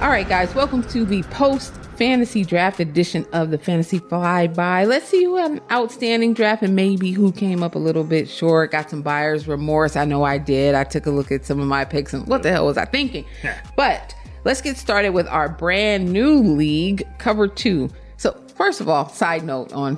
All right, guys, welcome to the post-fantasy draft edition of the Fantasy Flyby. Let's see who had an outstanding draft and maybe who came up a little bit short. Got some buyer's remorse. I know I did. I took a look at some of my picks and what the hell was I thinking? But let's get started with our brand new league, Cover 2. So first of all, side note on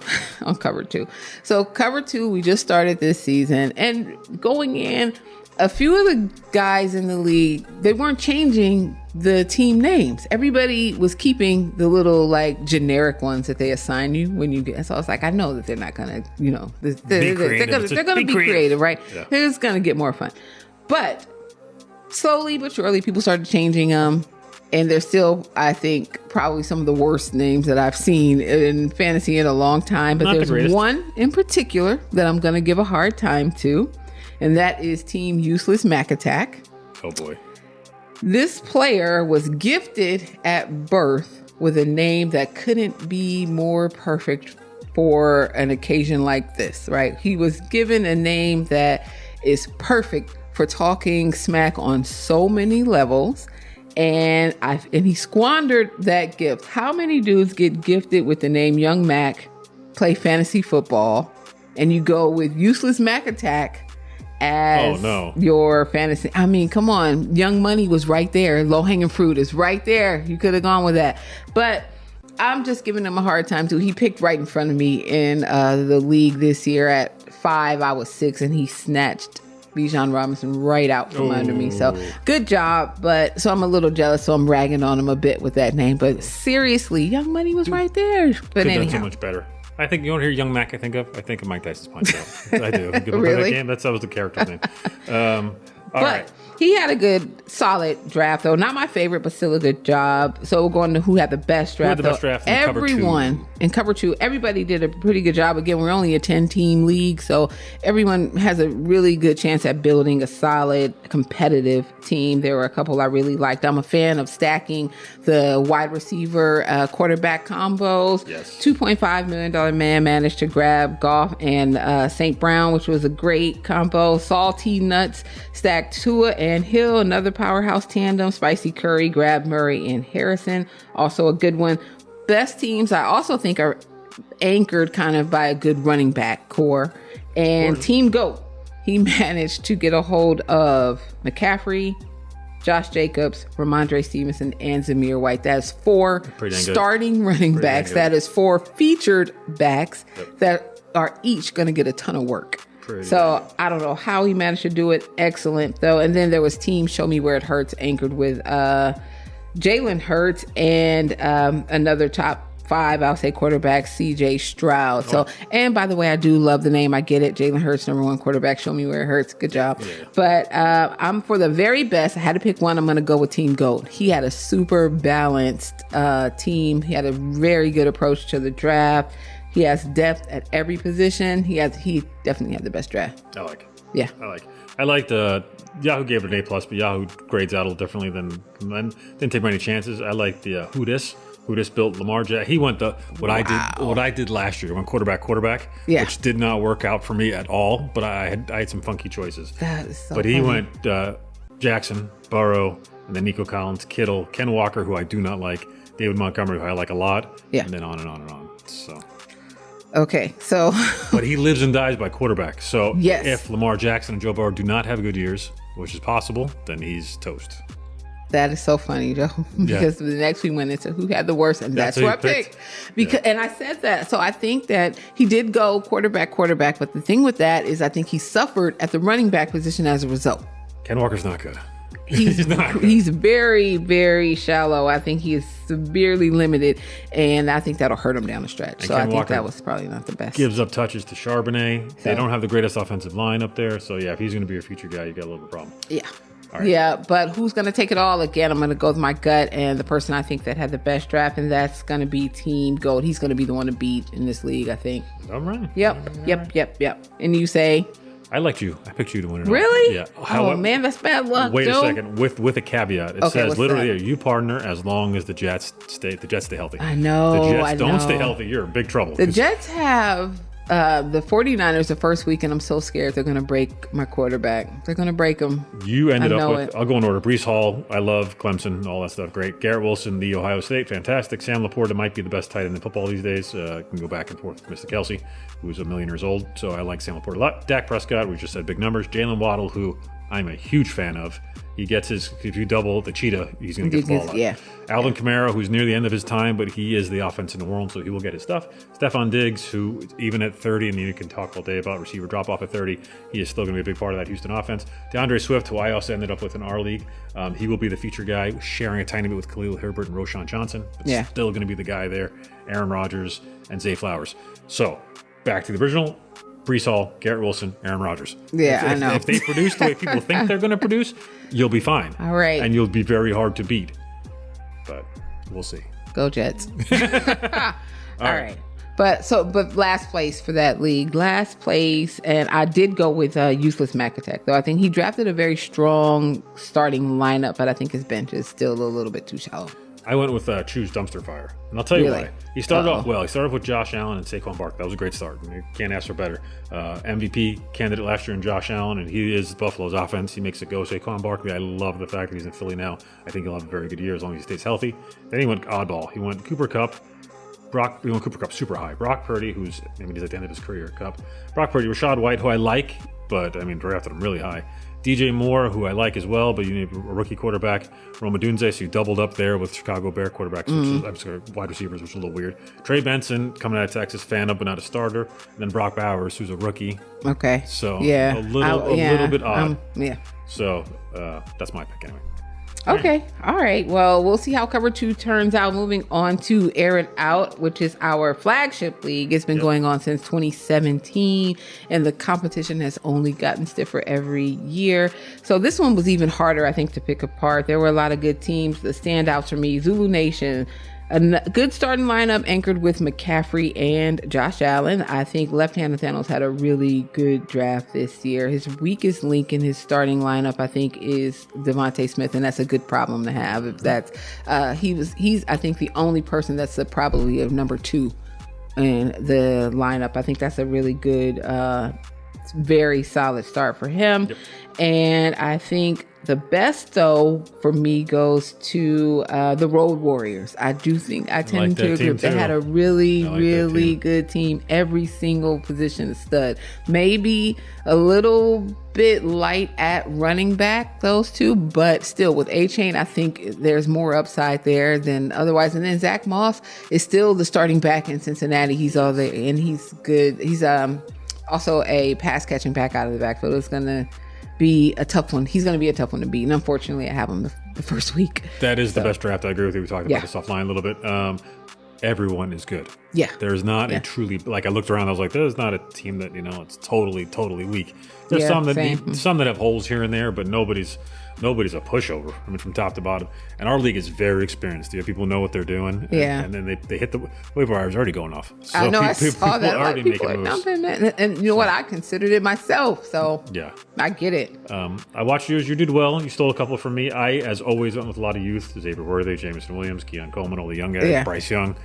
Cover 2. So Cover 2, we just started this season, and going in, a few of the guys in the league, they weren't changing the team names. Everybody was keeping the little like generic ones that they assign you when you get. So I was like, I know that they're not gonna, they're gonna be creative, right? Yeah. It's gonna get more fun. But slowly but surely, people started changing them. And they're still, I think, probably some of the worst names that I've seen in fantasy in a long time. But there's one in particular that I'm going to give a hard time to. And that is Team Useless Mac Attack. Oh, boy. This player was gifted at birth with a name that couldn't be more perfect for an occasion like this, right? He was given a name that is perfect for talking smack on so many levels. And he squandered that gift. How many dudes get gifted with the name Young Mac, play fantasy football, and you go with Useless Mac Attack as your fantasy? I mean, come on. Young Money was right there. Low hanging fruit is right there. You could have gone with that. But I'm just giving him a hard time too. He picked right in front of me in the league this year. At 5, I was 6, and he snatched Bijan Robinson right out from under me. So good job. But so I'm a little jealous. So I'm ragging on him a bit with that name. But seriously, Young Money was right there. But anyhow, so much better. I think you want to hear Young Mac. I think of Mike Tyson's Punch Out. I do. Really? That was the character's name. All right. He had a good, solid draft, though. Not my favorite, but still a good job. So we're going to who had the best draft. Who had the best draft in Everyone in Cover 2, everybody did a pretty good job. Again, we're only a 10-team league, so everyone has a really good chance at building a solid, competitive team. There were a couple I really liked. I'm a fan of stacking the wide receiver quarterback combos. Yes. $2.5 million man managed to grab Goff and St. Brown, which was a great combo. Salty Nuts stacked Tua and Hill, another powerhouse tandem. Spicy Curry grabbed Murray and Harrison, also a good one. Best teams I also think are anchored kind of by a good running back core. And Team GOAT, he managed to get a hold of McCaffrey, Josh Jacobs, Ramondre Stevenson, and Zamir White. That's 4 starting running backs. That is 4 featured backs that are each going to get a ton of work. I don't know how he managed to do it. Excellent, though. And then there was Team Show Me Where It Hurts, anchored with Jalen Hurts and another top 5, I'll say, quarterback, CJ Stroud. So, and by the way, I do love the name. I get it. Jalen Hurts, number 1 quarterback. Show me where it hurts. Good job. Yeah. But I'm for the very best. I had to pick one. I'm going to go with Team GOAT. He had a super balanced team. He had a very good approach to the draft. He has depth at every position. He definitely had the best draft. I like it. Yeah. I like the Yahoo gave it an A+, but Yahoo grades out a little differently than didn't take many chances. I like the Who Dis built Lamar Jackson. He went what I did last year. Went quarterback, which did not work out for me at all. But I had some funky choices. That is so. But he went Jackson, Burrow, and then Nico Collins, Kittle, Ken Walker, who I do not like, David Montgomery, who I like a lot, and then on and on and on. So. Okay, so. But he lives and dies by quarterback. So yes. If Lamar Jackson and Joe Burrow do not have good years, which is possible, then he's toast. That is so funny, Joe, because the next we went into who had the worst, and that's what I picked. And I said that. So I think that he did go quarterback, but the thing with that is I think he suffered at the running back position as a result. Ken Walker's not good. He's not good. He's very, very shallow. I think he is severely limited, and I think that'll hurt him down the stretch. And so Ken I think Walker that was probably not the best. Gives up touches to Charbonnet. They don't have the greatest offensive line up there. So, if he's going to be a future guy, you got a little bit of a problem. Yeah. Right. Yeah, but who's going to take it all? Again, I'm going to go with my gut and the person I think that had the best draft, and that's going to be Team GOAT. He's going to be the one to beat in this league, I think. All right. Yep. And you say? I liked you. I picked you to win it. Really? Yeah. Oh, man, that's bad luck, Wait Joe. a second. With a caveat. It says literally, you partner as long as the Jets stay healthy. I know. The Jets don't stay healthy, you're in big trouble. The Jets have the 49ers the first week, and I'm so scared they're going to break my quarterback. They're going to break him. You ended up with, I'll go in order. Breece Hall, I love Clemson, all that stuff, great. Garrett Wilson, the Ohio State, fantastic. Sam Laporta might be the best tight end in football these days. Can go back and forth with Mr. Kelsey, who's a million years old, so I like Sam Laporta a lot. Dak Prescott, we just said big numbers. Jalen Waddle, who I'm a huge fan of. He gets his, if you double the cheetah, he's going to get the ball out. Yeah. Alvin Kamara, who's near the end of his time, but he is the offense in the world, so he will get his stuff. Stephon Diggs, who even at 30, and you can talk all day about receiver drop off at 30, he is still going to be a big part of that Houston offense. DeAndre Swift, who I also ended up with in our league, he will be the feature guy, sharing a tiny bit with Khalil Herbert and Roshan Johnson, but still going to be the guy there. Aaron Rodgers and Zay Flowers. So back to the original. Breece Hall, Garrett Wilson, Aaron Rodgers. Yeah, I know. If they produce the way people think they're going to produce, you'll be fine. All right. And you'll be very hard to beat. But we'll see. Go Jets. All right. But last place for that league. Last place, and I did go with Useless Mac Attack, though I think he drafted a very strong starting lineup, but I think his bench is still a little bit too shallow. I went with Choose Dumpster Fire. And I'll tell you why. He started off well. He started off with Josh Allen and Saquon Barkley. That was a great start. You can't ask for better. MVP candidate last year in Josh Allen, and he is Buffalo's offense. He makes it go. Saquon Barkley, I love the fact that he's in Philly now. I think he'll have a very good year as long as he stays healthy. Then he went oddball. He went Cooper Kupp. He went Cooper Kupp super high. Brock Purdy, he's at the end of his career, Kupp. Brock Purdy, Rachaad White, who I like, but drafted him really high. DJ Moore, who I like as well, but you need a rookie quarterback. Rome Odunze, so you doubled up there with Chicago Bear quarterbacks, wide receivers, which is a little weird. Trey Benson, coming out of Texas, fan up but not a starter. And then Brock Bowers, who's a rookie. Okay. So a little bit odd. Yeah. So that's my pick anyway. Okay. All right. Well, we'll see how cover 2 turns out. Moving on to Air It Out, which is our flagship league. It's been going on since 2017, and the competition has only gotten stiffer every year. So this one was even harder, I think, to pick apart. There were a lot of good teams. The standouts for me, Zulu Nation, a good starting lineup anchored with McCaffrey and Josh Allen. I think Left-Handed Thanos had a really good draft this year. His weakest link in his starting lineup, I think, is Devontae Smith, and that's a good problem to have. If that's he's I think the only person that's probably a number 2 in the lineup. I think that's a really good, very solid start for him. Yep. And I think the best, though, for me goes to the Road Warriors. I do think I tend to agree. They had a really good team. Every single position is stud. Maybe a little bit light at running back, those two, but still with A-Chain, I think there's more upside there than otherwise. And then Zach Moss is still the starting back in Cincinnati. He's all there, and he's good. He's also a pass catching back out of the backfield. It's going to be a tough one. He's going to be a tough one to beat. And unfortunately, I have him the first week. That is the best draft. I agree with you. We talked about this offline a little bit. Everyone is good. Yeah. There's not a truly, like I looked around, I was like, there's not a team that, it's totally weak. There's some that have holes here and there, but nobody's a pushover. From top to bottom. And our league is very experienced. People know what they're doing. And then they hit the waiver wire is already going off. So I know. I saw that. Already people making moves. And you know what? I considered it myself. So yeah, I get it. I watched yours. You did well. You stole a couple from me. I, as always, went with a lot of youth. Xavier Worthy, Jameson Williams, Keon Coleman, all the young guys. Bryce Young,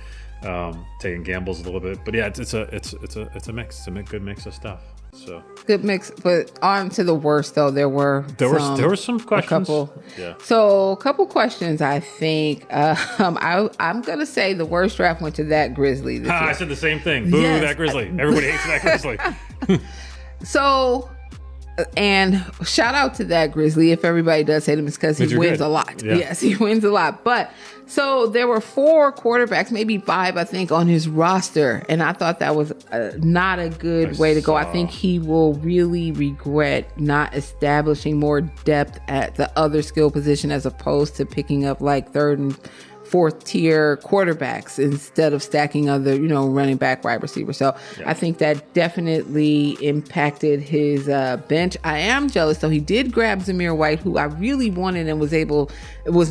taking gambles a little bit. But yeah, it's a mix. It's a good mix of stuff. So good mix, but on to the worst though. There were some questions. So a couple questions. I think I'm gonna say the worst draft went to that Grizzly this year. I said the same thing. Boo, that Grizzly. Everybody hates that Grizzly. So, and shout out to that Grizzly. If everybody does hate him, it's because he wins a lot. Yeah. Yes, he wins a lot. But so there were 4 quarterbacks, maybe 5, I think, on his roster. And I thought that was not a good way to go. I think he will really regret not establishing more depth at the other skill position as opposed to picking up like 3rd and 4th tier quarterbacks instead of stacking other, running back, wide receiver. So I think that definitely impacted his bench. I am jealous though. He did grab Zamir White, who I really wanted and was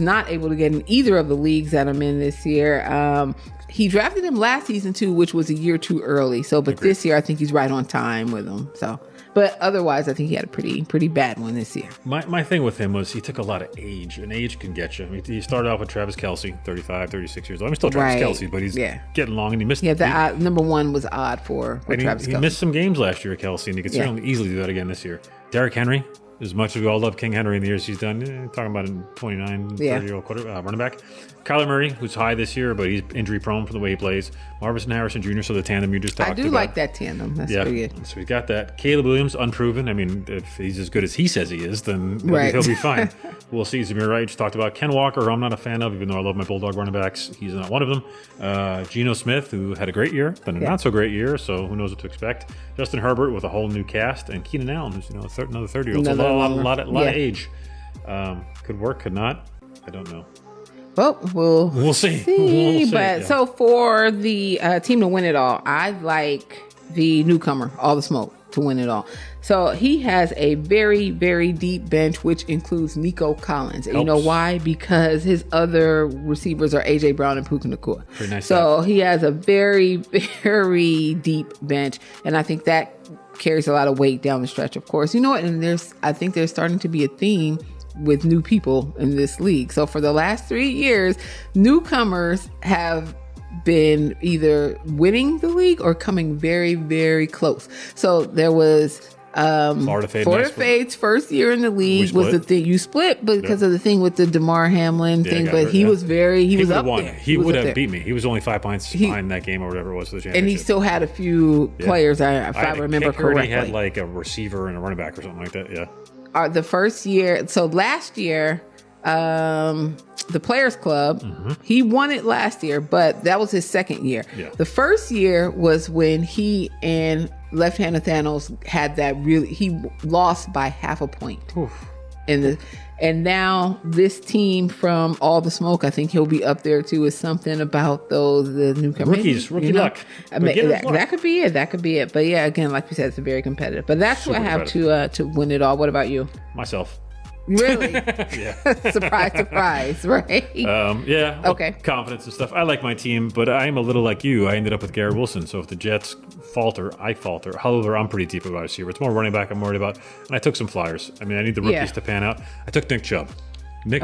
not able to get in either of the leagues that I'm in this year. He drafted him last season too, which was a year too early. So, but this year I think he's right on time with him. So, But otherwise, I think he had a pretty bad one this year. My thing with him was he took a lot of age, and age can get you. I mean, he started off with Travis Kelce, 35, 36 years old. I mean, still Travis Kelce, but he's getting long, and he missed. Yeah, the number one was odd for Travis Kelce. He missed some games last year, Kelce, and he could certainly easily do that again this year. Derrick Henry, as much as we all love King Henry in the years he's done, talking about a 29, 30-year-old running back. Kyler Murray, who's high this year, but he's injury prone from the way he plays. Marvin Harrison Jr., so the tandem you just talked about. I do like that tandem. That's pretty good. So we got that. Caleb Williams, unproven. I mean, if he's as good as he says he is, then he'll be fine. We'll see. Zamir Wright just talked about. Ken Walker, who I'm not a fan of, even though I love my Bulldog running backs. He's not one of them. Geno Smith, who had a great year, then a not so great year, so who knows what to expect. Justin Herbert with a whole new cast, and Keenan Allen, who's another 30-year-old. So a lot of age. Could work, could not. I don't know. Well, we'll see. So for the team to win it all, I like the newcomer, All the Smoke, to win it all. So he has a very, very deep bench, which includes Nico Collins. And you know why? Because his other receivers are A.J. Brown and Puka Nacua. Pretty nice. So he has a very, very deep bench. And I think that carries a lot of weight down the stretch, of course. You know what? And I think there's starting to be a theme with new people in this league. So for the last 3 years, newcomers have been either winning the league or coming very, very close. So there was Florida Fade's first year in the league was the thing. You split because of the thing with the DeMar Hamlin thing, but he was up there. He would have beat me. He was only 5 points behind that game or whatever it was for the championship. And he still had a few players, if I remember correctly. He had like a receiver and a running back or something like that, the first year, so last year, the Players Club, he won it last year, but that was his second year. The first year was when he and Left-Handed Thanos had that he lost by half a point. And now this team from All the Smoke, I think he'll be up there too, is something about the newcomers. Rookie luck. I mean, that could be it. That could be it. But yeah, again, like we said, it's a very competitive. But that's who I have to win it all. What about you? Myself. Really? Surprise, right? Okay. Confidence and stuff. I like my team, but I'm a little like you. I ended up with Garrett Wilson. So if the Jets falter, I falter. However, I'm pretty deep about receiver. It's more running back I'm worried about. And I took some flyers. I mean, I need the rookies to pan out. I took Nick Chubb.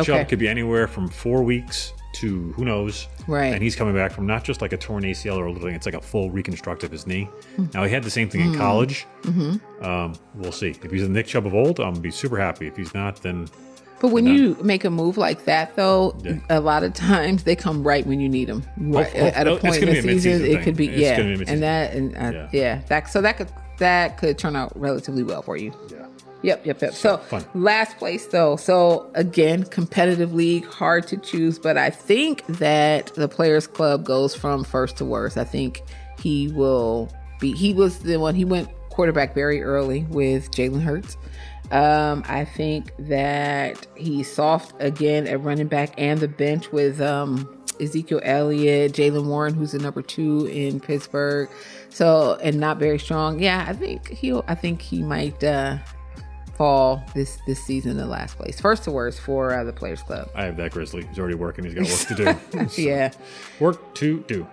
Chubb could be anywhere from 4 weeks to who knows. Right. And he's coming back from not just like a torn ACL or a little thing. It's like a full reconstruct of his knee. Now, he had the same thing in college. We'll see. If he's the Nick Chubb of old, I'm going to be super happy. If he's not, then... But when you make a move like that, though, a lot of times they come right when you need them. Right, at a point in the season, it could be, that could turn out relatively well for you. Yep. So last place though. So again, competitive league, hard to choose, but I think that the Players Club goes from first to worst. I think he was the one, he went quarterback very early with Jalen Hurts. I think that he's soft again at running back and the bench with Ezekiel Elliott, Jaylen Warren, who's the number 2 in Pittsburgh. So, and not very strong. Yeah, I think he might fall this season in last place. First to worst for the Players Club. I have that Grizzly. He's already working. He's got work to do. Yeah. Work to do.